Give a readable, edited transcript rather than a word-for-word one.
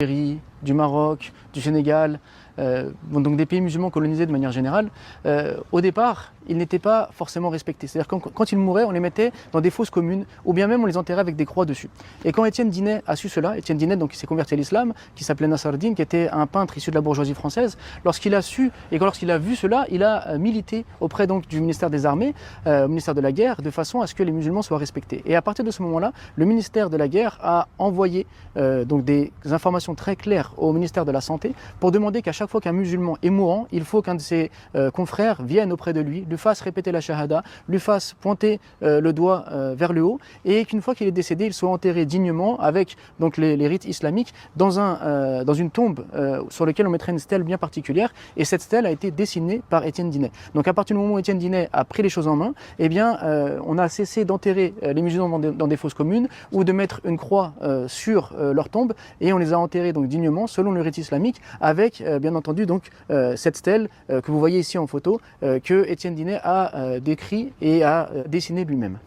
du Maroc, du Sénégal, donc des pays musulmans colonisés de manière générale, au départ, ils n'étaient pas forcément respectés. C'est-à-dire que quand ils mouraient, on les mettait dans des fosses communes, ou bien même on les enterrait avec des croix dessus. Et quand Étienne Dinet a su cela, Étienne Dinet, donc, qui s'est converti à l'islam, qui s'appelait Nasruddin, qui était un peintre issu de la bourgeoisie française, lorsqu'il a su et lorsqu'il a vu cela, il a milité auprès donc, du ministère des Armées, au ministère de la Guerre, de façon à ce que les musulmans soient respectés. Et à partir de ce moment-là, le ministère de la Guerre a envoyé donc des informations très claires au ministère de la Santé pour demander qu'à chaque fois qu'un musulman est mourant, il faut qu'un de ses confrères vienne auprès de lui fasse répéter la shahada, lui fasse pointer le doigt vers le haut et qu'une fois qu'il est décédé, il soit enterré dignement avec donc, les rites islamiques dans une tombe sur laquelle on mettrait une stèle bien particulière et cette stèle a été dessinée par Étienne Dinet. Donc à partir du moment où Étienne Dinet a pris les choses en main, eh bien, on a cessé d'enterrer les musulmans dans des fosses communes ou de mettre une croix sur leur tombe et on les a enterrés donc, dignement selon le rite islamique avec bien entendu donc, cette stèle que vous voyez ici en photo que Étienne Dinet a décrit et a dessiné lui-même.